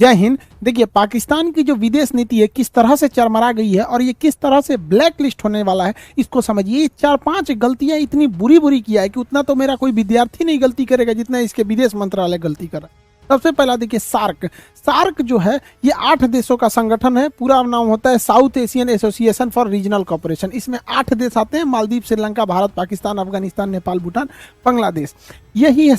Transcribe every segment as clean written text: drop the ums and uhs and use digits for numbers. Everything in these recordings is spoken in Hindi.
जय हिंद। देखिए, पाकिस्तान की जो विदेश नीति है किस तरह से चरमरा गई है और ये किस तरह से ब्लैक लिस्ट होने वाला है, इसको समझिए। 4-5 गलतियां इतनी बुरी बुरी किया है कि उतना तो मेरा कोई विद्यार्थी नहीं गलती करेगा जितना इसके विदेश मंत्रालय गलती कर रहा है। सबसे पहला देखिए, सार्क जो है ये 8 देशों का संगठन है। पूरा नाम होता है South Asian Association for Regional Cooperation. इसमें 8 देश आते हैं, मालदीव, श्रीलंका, भारत, पाकिस्तान, अफगानिस्तान, नेपाल, भूटान, बांग्लादेश। यही है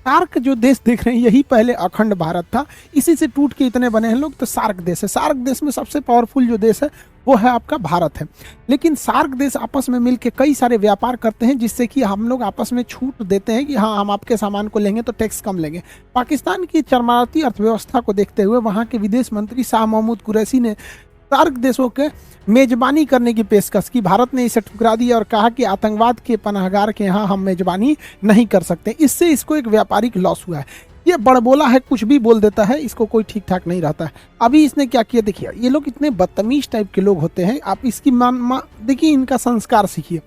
सार्क जो देश देख रहे हैं यही पहले अखंड भारत था, इसी से टूट के इतने बने हैं लोग, तो सार्क देश है। सार्क देश में सबसे पावरफुल जो देश है वो है आपका भारत है। लेकिन सार्क देश आपस में मिलकर कई सारे व्यापार करते हैं जिससे कि हम लोग आपस में छूट देते हैं कि हाँ, हम आपके सामान को लेंगे तो टैक्स कम लेंगे। पाकिस्तान की चरमराती अर्थव्यवस्था को देखते हुए वहाँ के विदेश मंत्री शाह महमूद कुरैशी ने सार्क देशों के मेजबानी करने की पेशकश की। भारत ने इसे ठुकरा दिया और कहा कि आतंकवाद के पनाहगार के यहाँ हम मेजबानी नहीं कर सकते। इससे इसको एक व्यापारिक लॉस हुआ है। ये बड़बोला है, कुछ भी बोल देता है, इसको कोई ठीक ठाक नहीं रहता है। अभी इसने क्या किया देखिए, ये लोग इतने बदतमीज टाइप के लोग होते हैं, आप इसकी देखिए, इनका संस्कार सीखिए।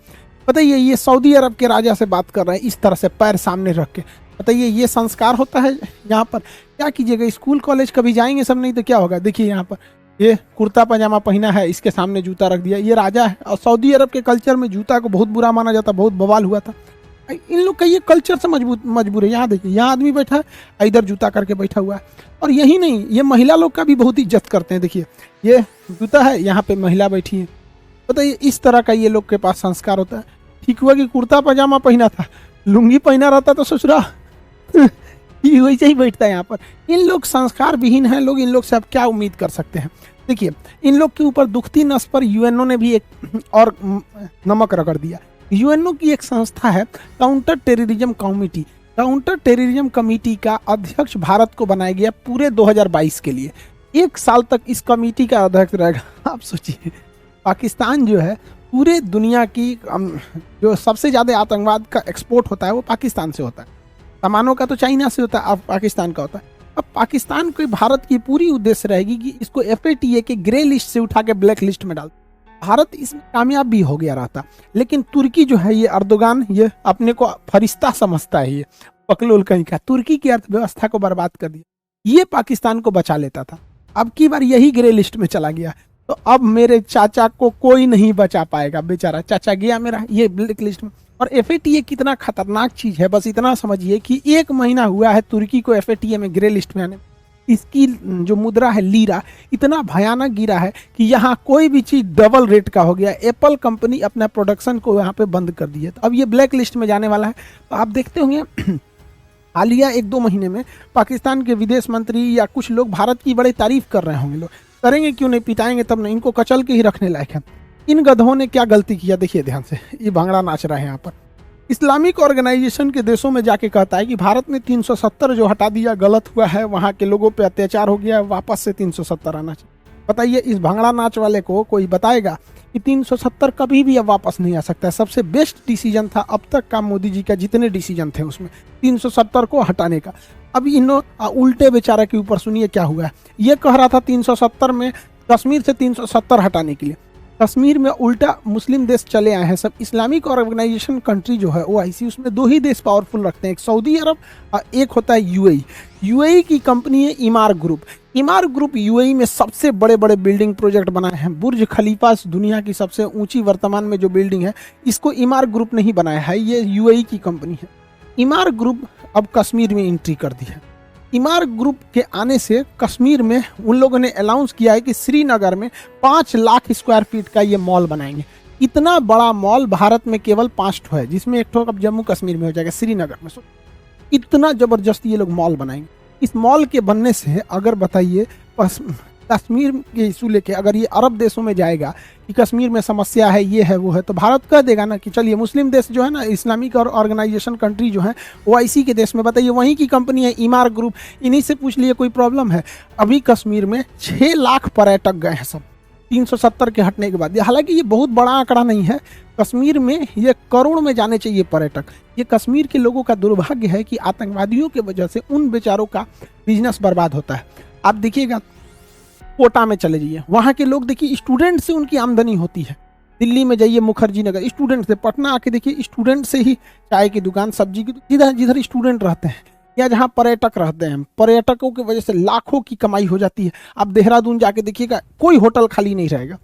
बताइए, ये सऊदी अरब के राजा से बात कर रहे हैं इस तरह से पैर सामने रख के। बताइए, ये संस्कार होता है यहाँ पर? क्या कीजिएगा, स्कूल कॉलेज कभी जाएंगे सब, नहीं तो क्या होगा। देखिए यहाँ पर ये कुर्ता पजामा पहना है, इसके सामने जूता रख दिया, ये राजा है। और सऊदी अरब के कल्चर में जूता को बहुत बुरा माना जाता, बहुत बवाल हुआ था। इन लोग का ये कल्चर से मजबूर है। यहाँ देखिए, यहाँ आदमी बैठा है, इधर जूता करके बैठा हुआ है। और यही नहीं, ये महिला लोग का भी बहुत इज्जत करते हैं। देखिए, ये जूता है, यहाँ पे महिला बैठी है। बताइए, इस तरह का ये लोग के पास संस्कार होता है। ठीक हुआ कि कुर्ता पजामा पहना था, लुंगी पहना रहता तो ससुरा वैसे ही बैठता है यहाँ पर। इन लोग संस्कार विहीन हैं लोग, इन लोग से आप क्या उम्मीद कर सकते हैं। देखिए, इन लोग के ऊपर दुखती नस पर यूएनओ ने भी एक और नमक रगड़ दिया। यूएनओ की एक संस्था है counter terrorism committee. Counter terrorism committee का अध्यक्ष भारत को बनाया गया पूरे 2022 के लिए। 1 साल तक इस कमेटी का अध्यक्ष रहेगा। आप सोचिए, पाकिस्तान जो है पूरे दुनिया की जो सबसे ज़्यादा आतंकवाद का एक्सपोर्ट होता है वो पाकिस्तान से होता है। सामानों का तो चाइना से होता है, अब पाकिस्तान का होता है। अब पाकिस्तान को भारत की पूरी उद्देश्य रहेगी कि इसको FATA के ग्रे लिस्ट से उठा के ब्लैक लिस्ट में डाल। भारत इसमें कामयाब भी हो गया रहता, लेकिन तुर्की जो है, ये अर्दोगान, ये अपने को फरिश्ता समझता है, ये पकलोल कहीं का, तुर्की की अर्थव्यवस्था को बर्बाद कर दिया। ये पाकिस्तान को बचा लेता था, अब की बार यही ग्रे लिस्ट में चला गया। तो अब मेरे चाचा को कोई नहीं बचा पाएगा, बेचारा चाचा गया मेरा ये ब्लैक लिस्ट में। और FATA कितना खतरनाक चीज है, बस इतना समझिए कि 1 महीना हुआ है तुर्की को FATA में ग्रे लिस्ट में आने। इसकी जो मुद्रा है लीरा, इतना भयानक गिरा है कि यहाँ कोई भी चीज डबल रेट का हो गया। एप्पल कंपनी अपना प्रोडक्शन को यहाँ पे बंद कर दी है, तो अब ये ब्लैक लिस्ट में जाने वाला है। तो आप देखते होंगे हालिया 1-2 महीने में पाकिस्तान के विदेश मंत्री या कुछ लोग भारत की बड़ी तारीफ कर रहे होंगे। लोग करेंगे क्यों नहीं, पिटाएंगे तब नहीं, इनको कचल के ही रखने लायक है। इन गधों ने क्या गलती किया, देखिए ध्यान से, ये भांगड़ा नाच रहा है यहाँ पर। इस्लामिक ऑर्गेनाइजेशन के देशों में जाके कहता है कि भारत ने 370 जो हटा दिया गलत हुआ है, वहाँ के लोगों पे अत्याचार हो गया, वापस से 370 आना चाहिए। बताइए, इस भांगड़ा नाच वाले को कोई बताएगा कि 370 कभी भी अब वापस नहीं आ सकता है। सबसे बेस्ट डिसीजन था अब तक का मोदी जी का, जितने डिसीजन थे उसमें 370 को हटाने का। अब इन उल्टे बेचारा के ऊपर सुनिए क्या हुआ है। ये कह रहा था 370 में कश्मीर से 370 हटाने के लिए, कश्मीर में उल्टा मुस्लिम देश चले आए हैं सब। इस्लामिक ऑर्गेनाइजेशन कंट्री जो है OIC, उसमें 2 ही देश पावरफुल रखते हैं, एक सऊदी अरब और एक होता है UAE। UAE की कंपनी है इमार ग्रुप। इमार ग्रुप UAE में सबसे बड़े बड़े बिल्डिंग प्रोजेक्ट बनाए हैं। बुर्ज खलीफा दुनिया की सबसे ऊंची वर्तमान में जो बिल्डिंग है, इसको इमार ग्रुप ने ही बनाया है, ये UAE की कंपनी है। इमार ग्रुप अब कश्मीर में एंट्री कर दी है। इमार ग्रुप के आने से कश्मीर में उन लोगों ने अनाउंस किया है कि श्रीनगर में 5 लाख स्क्वायर फीट का ये मॉल बनाएंगे। इतना बड़ा मॉल भारत में केवल 5 ठो है, जिसमें एक ठो अब जम्मू कश्मीर में हो जाएगा, श्रीनगर में। इतना जबरदस्त ये लोग मॉल बनाएंगे। इस मॉल के बनने से अगर बताइए कश्मीर के इशू लेके अगर ये अरब देशों में जाएगा कि कश्मीर में समस्या है, ये है वो है, तो भारत कह देगा ना कि चलिए मुस्लिम देश जो है ना, इस्लामिक और ऑर्गेनाइजेशन कंट्री जो है OIC के देश में, बताइए वहीं की कंपनी है इमार ग्रुप, इन्हीं से पूछ लिए कोई प्रॉब्लम है। अभी कश्मीर में 6 लाख पर्यटक गए हैं सब 370 के हटने के बाद। हालांकि ये बहुत बड़ा आंकड़ा नहीं है, कश्मीर में ये करोड़ में जाने चाहिए पर्यटक। ये कश्मीर के लोगों का दुर्भाग्य है कि आतंकवादियों की वजह से उन बेचारों का बिजनेस बर्बाद होता है। आप देखिएगा, कोटा में चले जाइए, वहाँ के लोग देखिए स्टूडेंट से उनकी आमदनी होती है। दिल्ली में जाइए मुखर्जी नगर, स्टूडेंट से। पटना आके देखिए, स्टूडेंट से ही चाय की दुकान, सब्जी की, जिधर जिधर स्टूडेंट रहते हैं या जहाँ पर्यटक रहते हैं, पर्यटकों की वजह से लाखों की कमाई हो जाती है। आप देहरादून जाके देखिएगा, कोई होटल खाली नहीं रहेगा।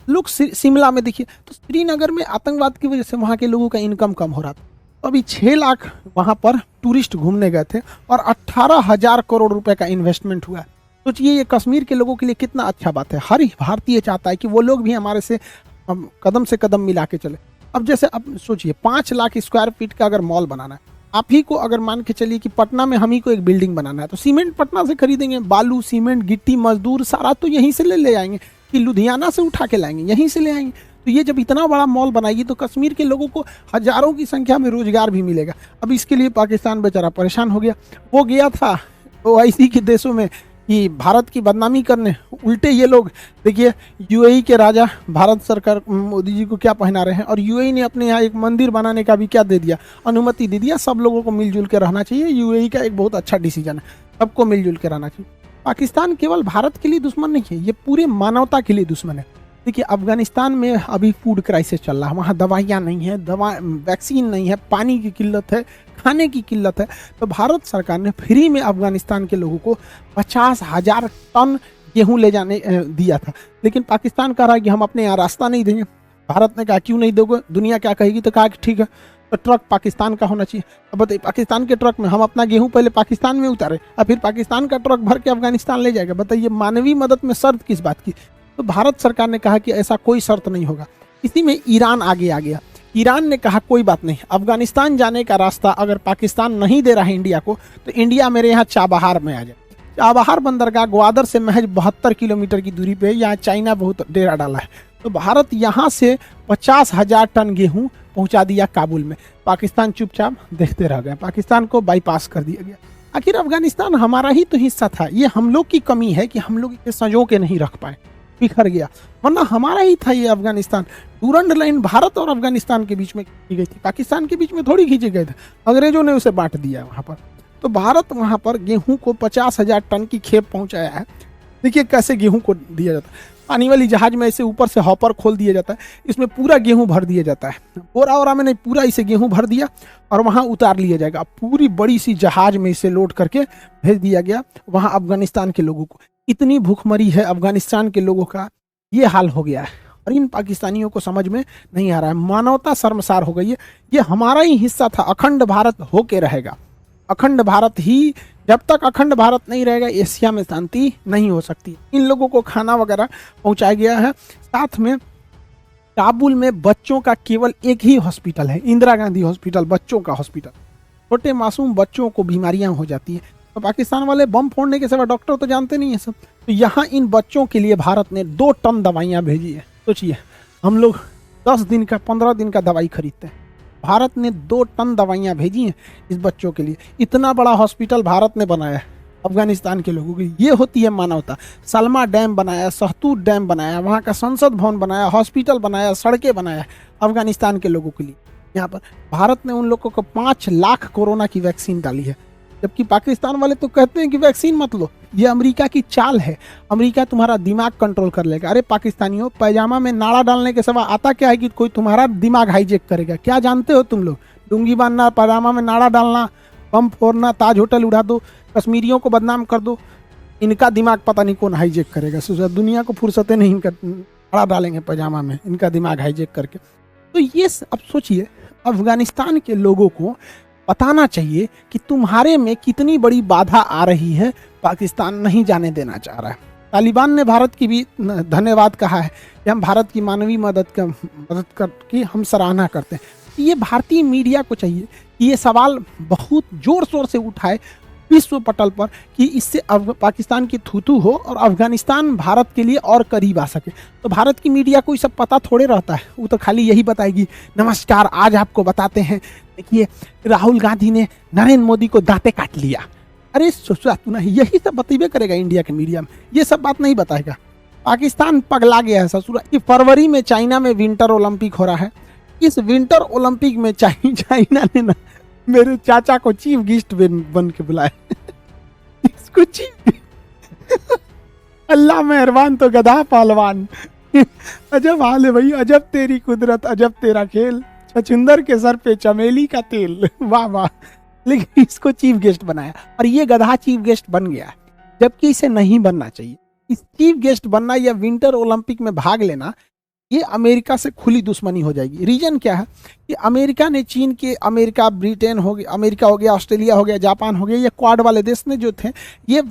लोग शिमला में देखिए, तो श्रीनगर में आतंकवाद की वजह से वहाँ के लोगों का इनकम कम हो रहा था। तो अभी 6 लाख वहाँ पर टूरिस्ट घूमने गए थे और 18,000 करोड़ रुपए का इन्वेस्टमेंट हुआ है। सोचिए ये कश्मीर के लोगों के लिए कितना अच्छा बात है। हर भारतीय चाहता है कि वो लोग भी हमारे से कदम से कदम मिला के चले। अब जैसे अब सोचिए 5 लाख स्क्वायर फीट का अगर मॉल बनाना है, आप ही को अगर मान के चलिए कि पटना में हम ही को एक बिल्डिंग बनाना है, तो सीमेंट पटना से खरीदेंगे, बालू सीमेंट गिट्टी मजदूर सारा तो यहीं से ले आएंगे, कि लुधियाना से उठा के लाएंगे, यहीं से ले आएंगे। तो ये जब इतना बड़ा मॉल बनाएगी तो कश्मीर के लोगों को हजारों की संख्या में रोजगार भी मिलेगा। अब इसके लिए पाकिस्तान बेचारा परेशान हो गया। वो गया था OIC के देशों में कि भारत की बदनामी करने, उल्टे ये लोग देखिए UAE के राजा भारत सरकार मोदी जी को क्या पहना रहे हैं, और UAE ने अपने यहाँ एक मंदिर बनाने का भी क्या दे दिया, अनुमति दे दिया। सब लोगों को मिलजुल के रहना चाहिए। UAE का एक बहुत अच्छा डिसीजन है, सबको मिलजुल के रहना चाहिए। पाकिस्तान केवल भारत के लिए दुश्मन नहीं है, ये पूरे मानवता के लिए दुश्मन है। देखिए अफगानिस्तान में अभी फूड क्राइसिस चल रहा है, वहाँ दवाइयाँ नहीं है, वैक्सीन नहीं है, पानी की किल्लत है, खाने की किल्लत है। तो भारत सरकार ने फ्री में अफगानिस्तान के लोगों को 50,000 टन गेहूं ले जाने दिया था, लेकिन पाकिस्तान कह रहा है कि हम अपने यहाँ रास्ता नहीं देंगे। भारत ने कहा क्यों नहीं दोगे, दुनिया क्या कहेगी, तो कहा कि ठीक है, तो ट्रक पाकिस्तान का होना चाहिए। अब बताइए पाकिस्तान के ट्रक में हम अपना गेहूं पहले पाकिस्तान में उतारे और फिर पाकिस्तान का ट्रक भर के अफगानिस्तान ले जाएगा। बताइए मानवीय मदद में शर्त किस बात की। तो भारत सरकार ने कहा कि ऐसा कोई शर्त नहीं होगा। इसी में ईरान आगे आ गया। ईरान ने कहा कोई बात नहीं, अफगानिस्तान जाने का रास्ता अगर पाकिस्तान नहीं दे रहा है इंडिया को, तो इंडिया मेरे यहाँ चाबहार में आ जाए। चाबहार बंदरगाह ग्वादर से महज 72 किलोमीटर की दूरी पे है। यहाँ चाइना बहुत डेरा डाला है। तो भारत यहाँ से 50,000 टन गेहूं पहुंचा दिया काबुल में। पाकिस्तान चुपचाप देखते रह गए, पाकिस्तान को बाईपास कर दिया गया। आखिर अफगानिस्तान हमारा ही तो हिस्सा था, ये हम लोग की कमी है कि हम लोग इसे संजो के नहीं रख पाए, बिखर गया, वरना हमारा ही था ये अफगानिस्तान। डूरंड लाइन भारत और अफगानिस्तान के बीच में खींची गई थी, पाकिस्तान के बीच में थोड़ी खींचे गए थे, अंग्रेजों ने उसे बांट दिया वहाँ पर। तो भारत वहाँ पर गेहूं को 50,000 टन की खेप पहुंचाया है। देखिए कैसे गेहूं को दिया जाता है, पानी वाली जहाज में ऐसे ऊपर से हॉपर खोल दिया जाता है, इसमें पूरा गेहूं भर दिया जाता है, बोरा वोरा में नहीं, पूरा इसे गेहूं भर दिया और वहाँ उतार लिया जाएगा। पूरी बड़ी सी जहाज में इसे लोड करके भेज दिया गया वहाँ अफगानिस्तान के लोगों को। इतनी भूखमरी है अफगानिस्तान के लोगों का, ये हाल हो गया है और इन पाकिस्तानियों को समझ में नहीं आ रहा है। मानवता शर्मसार हो गई है। ये हमारा ही हिस्सा था, अखंड भारत होके रहेगा। अखंड भारत ही, जब तक अखंड भारत नहीं रहेगा एशिया में शांति नहीं हो सकती। इन लोगों को खाना वगैरह पहुंचाया गया है। साथ में काबुल में बच्चों का केवल एक ही हॉस्पिटल है, इंदिरा गांधी हॉस्पिटल, बच्चों का हॉस्पिटल। छोटे मासूम बच्चों को बीमारियां हो जाती हैं, तो पाकिस्तान वाले बम फोड़ने के सिवा डॉक्टर तो जानते नहीं है सब। तो यहाँ इन बच्चों के लिए भारत ने 2 टन दवाइयाँ भेजी है। सोचिए हम लोग 10 दिन का 15 दिन का दवाई खरीदते हैं, भारत ने 2 टन दवाइयाँ भेजी हैं इस बच्चों के लिए। इतना बड़ा हॉस्पिटल भारत ने बनाया है अफगानिस्तान के लोगों की, ये होती है मानवता। सलमा डैम बनाया, सहतूत डैम बनाया, वहाँ का संसद भवन बनाया, हॉस्पिटल बनाया, सड़कें बनाया अफगानिस्तान के लोगों के लिए। यहाँ पर भारत ने उन लोगों को 5 लाख कोरोना की वैक्सीन डाली है, जबकि पाकिस्तान वाले तो कहते हैं कि वैक्सीन मत लो, ये अमेरिका की चाल है, अमेरिका तुम्हारा दिमाग कंट्रोल कर लेगा। अरे पाकिस्तानियों, पैजामा में नाड़ा डालने के सिवा आता क्या है कि कोई तुम्हारा दिमाग हाईजेक करेगा? क्या जानते हो तुम लोग? लुंगी बांधना, पैजामा में नाड़ा डालना, बम फोड़ना, ताज होटल उड़ा दो, कश्मीरियों को बदनाम कर दो, इनका दिमाग पता नहीं कौन हाईजेक करेगा। दुनिया को फुर्सतें नहीं, नाड़ा डालेंगे पैजामा में, इनका दिमाग हाईजेक करके। तो ये अब सोचिए अफगानिस्तान के लोगों को बताना चाहिए कि तुम्हारे में कितनी बड़ी बाधा आ रही है, पाकिस्तान नहीं जाने देना चाह रहा है। तालिबान ने भारत की भी धन्यवाद कहा है कि हम भारत की मानवीय मदद की हम सराहना करते हैं। ये भारतीय मीडिया को चाहिए कि ये सवाल बहुत जोर शोर से उठाए विश्व पटल पर, कि इससे पाकिस्तान की थूथू हो और अफगानिस्तान भारत के लिए और करीब आ सके। तो भारत की मीडिया को ये सब पता थोड़े रहता है, वो तो खाली यही बताएगी, नमस्कार आज आपको बताते हैं, देखिए राहुल गांधी ने नरेंद्र मोदी को दांते काट लिया। अरे सोचा तू ना, यही सब बतेबे करेगा इंडिया के मीडिया में, ये सब बात नहीं बताएगा। पाकिस्तान पगला गया है ससुरा। कि फरवरी में चाइना में विंटर ओलंपिक हो रहा है, इस विंटर ओलंपिक में चाइना ने ना मेरे चाचा को चीफ गेस्ट बन के बुलाया। इसको चीफ अल्लाह मेहरबान तो गधा पहलवान। अजब हाल है भाई, अजब तेरी कुदरत, अजब तेरा खेल, छछुंदर के सर पे चमेली का तेल। वाह वाह, लेकिन इसको चीफ गेस्ट बनाया और ये गधा चीफ गेस्ट बन गया है, जबकि इसे नहीं बनना चाहिए। इस चीफ गेस्ट बनना या विंटर ओलंपिक में भाग लेना, ये अमेरिका से खुली दुश्मनी हो जाएगी। रीजन क्या है कि अमेरिका ने चीन के, अमेरिका, ब्रिटेन हो गया, अमेरिका हो गया, ऑस्ट्रेलिया हो गया, जापान हो गया, ये क्वाड वाले देश ने जो थे ये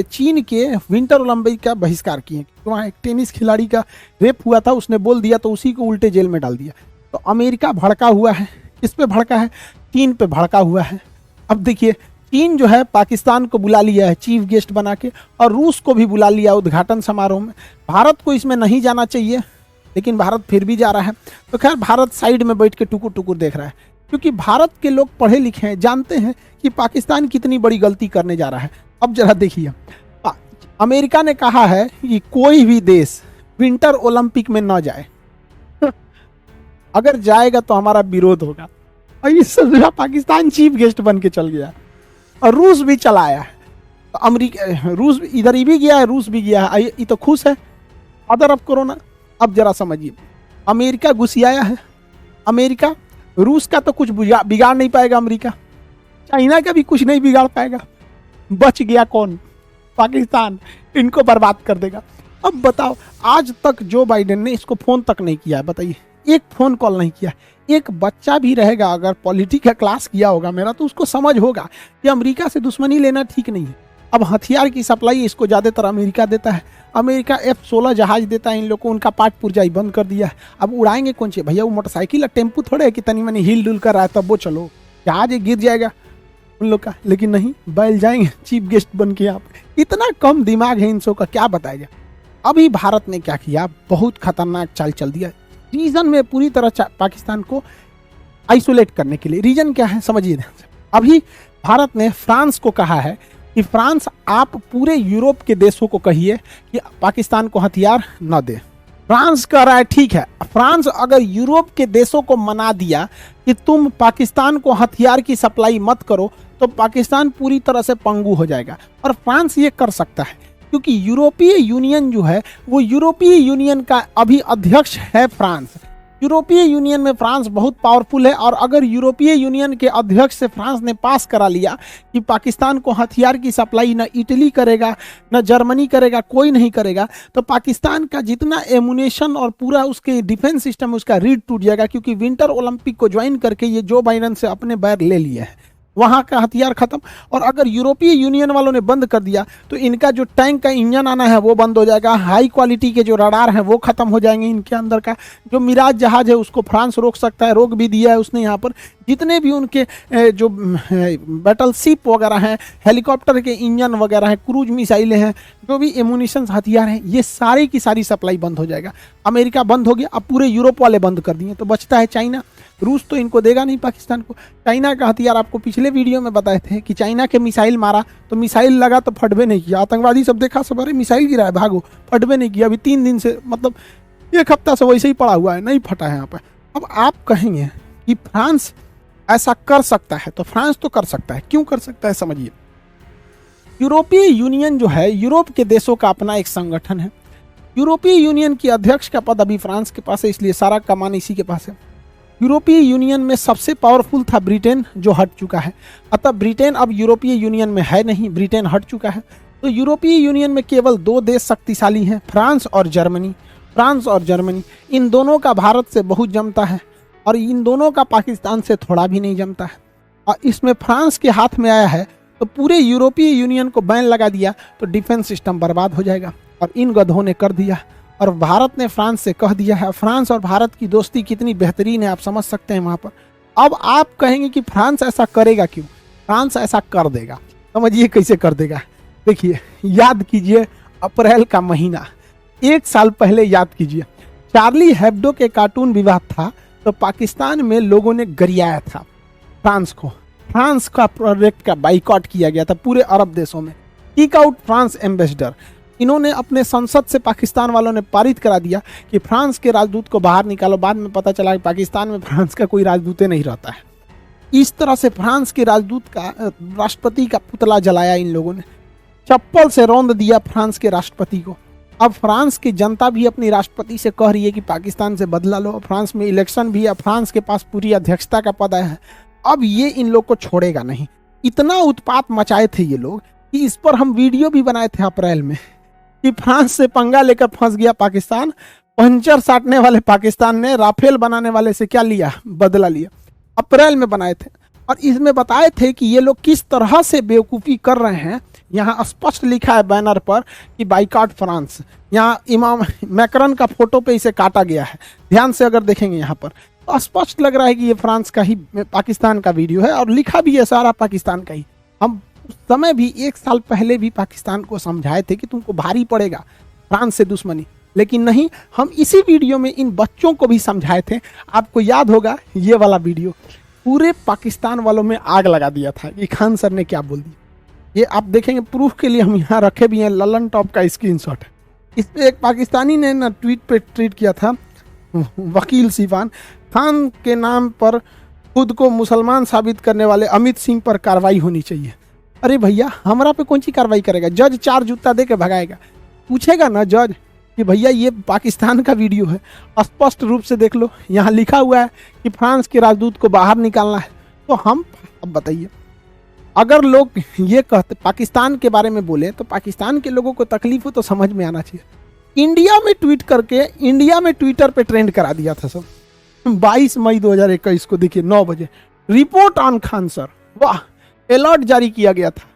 चीन के विंटर ओलंपिक का बहिष्कार किए। तो वहाँ एक टेनिस खिलाड़ी का रेप हुआ था, उसने बोल दिया तो उसी को उल्टे जेल में डाल दिया। तो अमेरिका भड़का हुआ है, किस पे भड़का है? चीन पे भड़का हुआ है। अब देखिए चीन जो है पाकिस्तान को बुला लिया है चीफ गेस्ट बना के, और रूस को भी बुला लिया उद्घाटन समारोह में। भारत को इसमें नहीं जाना चाहिए, लेकिन भारत फिर भी जा रहा है। तो खैर भारत साइड में बैठ के टुकुर टुकुर देख रहा है, क्योंकि भारत के लोग पढ़े लिखे हैं, जानते हैं कि पाकिस्तान कितनी बड़ी गलती करने जा रहा है। अब जरा देखिए, अमेरिका ने कहा है कि कोई भी देश विंटर ओलंपिक में न जाए, अगर जाएगा तो हमारा विरोध होगा। और ये सब पाकिस्तान चीफ गेस्ट बन के चल गया, और रूस भी चला आया है। तो अमेरिका, रूस इधर ही भी गया है, रूस भी गया है, ये तो खुश है अदर ऑफ कोरोना। अब जरा समझिए, अमेरिका घुसियाया है, अमेरिका रूस का तो कुछ बिगाड़ नहीं पाएगा, अमेरिका चाइना का भी कुछ नहीं बिगाड़ पाएगा। बच गया कौन? पाकिस्तान, इनको बर्बाद कर देगा। अब बताओ, आज तक जो बाइडेन ने इसको फोन तक नहीं किया है, बताइए, एक फोन कॉल नहीं किया। एक बच्चा भी रहेगा अगर पॉलिटी का क्लास किया होगा मेरा, तो उसको समझ होगा कि अमेरिका से दुश्मनी लेना ठीक नहीं है। अब हथियार की सप्लाई इसको ज़्यादातर अमेरिका देता है, अमेरिका F-16 जहाज देता है इन लोग को, उनका पार्ट पुर्जाई बंद कर दिया है। अब उड़ाएंगे कौन से भैया? वो मोटरसाइकिल और टेम्पू थोड़े है कि तनी मनी हिल डुल कर रहा है तब वो चलो, जहाज गिर जाएगा उन लोग का। लेकिन नहीं, बैल जाएंगे चीफ गेस्ट बन के। यहाँ पे इतना कम दिमाग है इन सब का, क्या बताएगा। अभी भारत ने क्या किया? बहुत खतरनाक चाल चल दिया रीजन में, पूरी तरह पाकिस्तान को आइसोलेट करने के लिए। रीजन क्या है समझिए। अभी भारत ने फ्रांस को कहा है कि फ्रांस, आप पूरे यूरोप के देशों को कहिए कि पाकिस्तान को हथियार न दे। फ्रांस कह रहा है ठीक है। फ्रांस अगर यूरोप के देशों को मना दिया कि तुम पाकिस्तान को हथियार की सप्लाई मत करो, तो पाकिस्तान पूरी तरह से पंगु हो जाएगा। और फ्रांस ये कर सकता है क्योंकि यूरोपीय यूनियन जो है वो यूरोपीय यूनियन का अभी अध्यक्ष है फ्रांस। यूरोपीय यूनियन में फ्रांस बहुत पावरफुल है, और अगर यूरोपीय यूनियन के अध्यक्ष से फ्रांस ने पास करा लिया कि पाकिस्तान को हथियार की सप्लाई न इटली करेगा न जर्मनी करेगा, कोई नहीं करेगा, तो पाकिस्तान का जितना एमुनेशन और पूरा उसके डिफेंस सिस्टम उसका रीढ़ टूट जाएगा। क्योंकि विंटर ओलंपिक को ज्वाइन करके ये जो बाइडेन से अपने बैर ले लिए हैं, वहाँ का हथियार खत्म। और अगर यूरोपीय यूनियन वालों ने बंद कर दिया तो इनका जो टैंक का इंजन आना है वो बंद हो जाएगा, हाई क्वालिटी के जो रडार हैं वो खत्म हो जाएंगे। इनके अंदर का जो मिराज जहाज है उसको फ्रांस रोक सकता है, रोक भी दिया है उसने। यहाँ पर जितने भी उनके जो बैटल शिप वगैरह हैं, हेलीकॉप्टर के इंजन वगैरह हैं, क्रूज मिसाइलें हैं, जो भी एमुनिशन हथियार हैं, ये सारी की सारी सप्लाई बंद हो जाएगा। अमेरिका बंद हो गया, अब पूरे यूरोप वाले बंद कर दिए, तो बचता है चाइना। रूस तो इनको देगा नहीं पाकिस्तान को। चाइना का हथियार आपको पिछले वीडियो में बताए थे कि चाइना के मिसाइल मारा तो मिसाइल लगा तो फटबे नहीं किया। आतंकवादी सब देखा, सब अरे मिसाइल गिरा है भागो, फटबे नहीं किया। अभी 3 दिन से, मतलब 1 हफ्ता से वैसे ही पड़ा हुआ है, नहीं फटा है यहाँ पर। अब आप कहेंगे कि फ्रांस ऐसा कर सकता है, तो फ्रांस तो कर सकता है। क्यों कर सकता है समझिए। यूरोपीय यूनियन जो है, यूरोप के देशों का अपना एक संगठन है। यूरोपीय यूनियन की अध्यक्ष का पद अभी फ्रांस के पास है, इसलिए सारा कमान इसी के पास है। यूरोपीय यूनियन में सबसे पावरफुल था ब्रिटेन, जो हट चुका है। अतः ब्रिटेन अब यूरोपीय यूनियन में है नहीं, ब्रिटेन हट चुका है। तो यूरोपीय यूनियन में केवल 2 देश शक्तिशाली हैं, फ्रांस और जर्मनी। फ्रांस और जर्मनी, इन दोनों का भारत से बहुत जमता है, और इन दोनों का पाकिस्तान से थोड़ा भी नहीं जमता है। और इसमें फ्रांस के हाथ में आया है तो पूरे यूरोपीय यूनियन को बैन लगा दिया, तो डिफेंस सिस्टम बर्बाद हो जाएगा। और इन गधों ने कर दिया, और भारत ने फ्रांस से कह दिया है। फ्रांस और भारत की दोस्ती कितनी बेहतरीन है आप समझ सकते हैं वहाँ पर। अब आप कहेंगे कि फ्रांस ऐसा करेगा क्यों? फ्रांस ऐसा कर देगा, समझिए कैसे कर देगा। देखिए, याद कीजिए अप्रैल का महीना, 1 साल पहले याद कीजिए, चार्ली हेब्डो के कार्टून विवाद था, तो पाकिस्तान में लोगों ने गरियाया था फ्रांस को। फ्रांस का प्रोजेक्ट का बाइकआउट किया गया था पूरे अरब देशों में। Kick out France ambassador. इन्होंने अपने संसद से, पाकिस्तान वालों ने पारित करा दिया कि फ्रांस के राजदूत को बाहर निकालो। बाद में पता चला कि पाकिस्तान में फ्रांस का कोई राजदूत नहीं रहता है। इस तरह से फ्रांस के राजदूत का, राष्ट्रपति का पुतला जलाया इन लोगों ने, चप्पल से रौंद दिया फ्रांस के राष्ट्रपति को। अब फ्रांस की जनता भी अपनी राष्ट्रपति से कह रही है कि पाकिस्तान से बदला लो। फ्रांस में इलेक्शन भी है, फ्रांस के पास पूरी अध्यक्षता का पद आया है। अब ये इन लोग को छोड़ेगा नहीं। इतना उत्पात मचाए थे ये लोग कि इस पर हम वीडियो भी बनाए थे अप्रैल में कि फ्रांस से पंगा लेकर फंस गया पाकिस्तान। पंचर साटने वाले पाकिस्तान ने राफेल बनाने वाले से क्या लिया, बदला लिया। अप्रैल में बनाए थे और इसमें बताए थे कि ये लोग किस तरह से बेवकूफ़ी कर रहे हैं। यहाँ स्पष्ट लिखा है बैनर पर कि बाइकॉट फ्रांस। यहाँ इमाम मैक्रन का फोटो पे इसे काटा गया है। ध्यान से अगर देखेंगे यहाँ पर तो स्पष्ट लग रहा है कि ये फ्रांस का ही, पाकिस्तान का वीडियो है और लिखा भी है सारा पाकिस्तान का ही। हम उस समय भी 1 साल पहले भी पाकिस्तान को समझाए थे कि तुमको भारी पड़ेगा फ्रांस से दुश्मनी, लेकिन नहीं। हम इसी वीडियो में इन बच्चों को भी समझाए थे। आपको याद होगा ये वाला वीडियो, पूरे पाकिस्तान वालों में आग लगा दिया था कि खान सर ने क्या बोल दिया। ये आप देखेंगे, प्रूफ के लिए हम यहाँ रखे भी हैं, ललन टॉप का स्क्रीनशॉट है। इस पे एक पाकिस्तानी ने ना ट्वीट किया था, वकील सिवान खान के नाम पर खुद को मुसलमान साबित करने वाले अमित सिंह पर कार्रवाई होनी चाहिए। अरे भैया, हमारा पे कौन सी कार्रवाई करेगा? जज 4 जूता दे के भगाएगा। पूछेगा ना जज कि भैया ये पाकिस्तान का वीडियो है, स्पष्ट रूप से देख लो, यहाँ लिखा हुआ है कि फ्रांस के राजदूत को बाहर निकालना है। तो हम अब बताइए, अगर लोग ये कहते पाकिस्तान के बारे में बोले तो पाकिस्तान के लोगों को तकलीफ हो तो समझ में आना चाहिए। इंडिया में ट्वीट करके इंडिया में ट्विटर पे ट्रेंड करा दिया था सब। 22 मई 2021 को देखिए 9 बजे, रिपोर्ट ऑन खान सर, वाह, अलर्ट जारी किया गया था।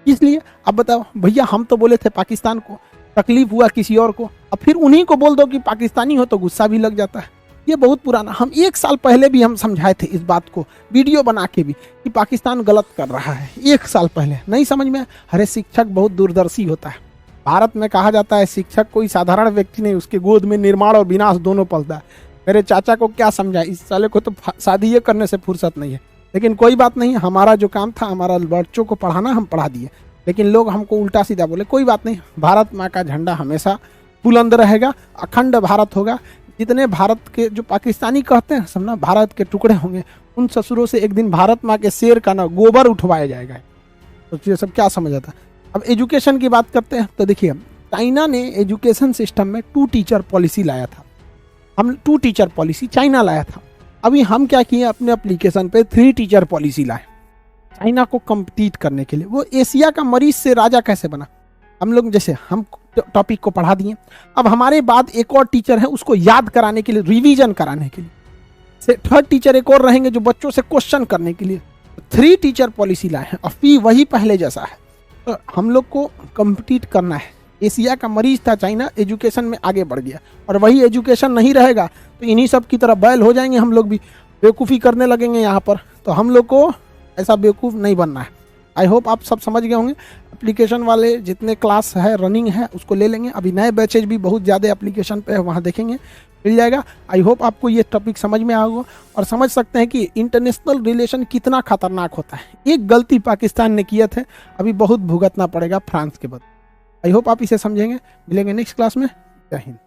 इसलिए अब बताओ भैया, हम तो बोले थे पाकिस्तान को तकलीफ हुआ किसी और को, अब फिर उन्हीं को बोल दो कि पाकिस्तानी हो तो गुस्सा भी लग जाता है। ये बहुत पुराना, हम 1 साल पहले भी हम समझाए थे इस बात को, वीडियो बना के भी, कि पाकिस्तान गलत कर रहा है। 1 साल पहले नहीं समझ में। अरे शिक्षक बहुत दूरदर्शी होता है। भारत में कहा जाता है शिक्षक कोई साधारण व्यक्ति नहीं, उसके गोद में निर्माण और विनाश दोनों पलता है। मेरे चाचा को क्या समझा, इस साले को तो शादी करने से फुर्सत नहीं है। लेकिन कोई बात नहीं, हमारा जो काम था, हमारा बच्चों को पढ़ाना, हम पढ़ा दिए। लेकिन लोग हमको उल्टा सीधा बोले, कोई बात नहीं, भारत माँ का झंडा हमेशा बुलंद रहेगा, अखंड भारत होगा। जितने भारत के जो पाकिस्तानी कहते हैं सब ना भारत के टुकड़े होंगे, उन ससुरों से एक दिन भारत माँ के शेर का ना गोबर उठवाया जाएगा। तो ये सब क्या समझ आता। अब एजुकेशन की बात करते हैं तो देखिए, चाइना ने एजुकेशन सिस्टम में 2 टीचर पॉलिसी लाया था। हम 2 टीचर पॉलिसी चाइना लाया था। अभी हम क्या किए, अपने एप्लीकेशन पे 3 टीचर पॉलिसी लाए चाइना को कम्पीट करने के लिए। वो एशिया का मरीज से राजा कैसे बना, हम लोग जैसे हम टॉपिक को पढ़ा दिए। अब हमारे बाद एक और टीचर है, उसको याद कराने के लिए, रिवीजन कराने के लिए। 3rd टीचर एक और रहेंगे जो बच्चों से क्वेश्चन करने के लिए। 3 टीचर पॉलिसी लाए हैं और फी वही पहले जैसा है। तो हम लोग को कम्पीट करना है। एशिया का मरीज था चाइना, एजुकेशन में आगे बढ़ गया, और वही एजुकेशन नहीं रहेगा तो इन्हीं सब की तरह बैल हो जाएंगे। हम लोग भी बेवकूफ़ी करने लगेंगे यहाँ पर। तो हम लोग को ऐसा बेवकूफ़ नहीं बनना है। आई होप आप सब समझ गए होंगे। एप्लीकेशन वाले जितने क्लास है रनिंग है उसको ले लेंगे। अभी नए बैचेज भी बहुत ज़्यादा एप्लीकेशन पे है, वहाँ देखेंगे, मिल जाएगा। आई होप आपको ये टॉपिक समझ में आएगा और समझ सकते हैं कि इंटरनेशनल रिलेशन कितना खतरनाक होता है। एक गलती पाकिस्तान ने किया था, अभी बहुत भुगतना पड़ेगा फ्रांस के बाद। आई होप आप इसे समझेंगे। मिलेंगे नेक्स्ट क्लास में। जय हिंद।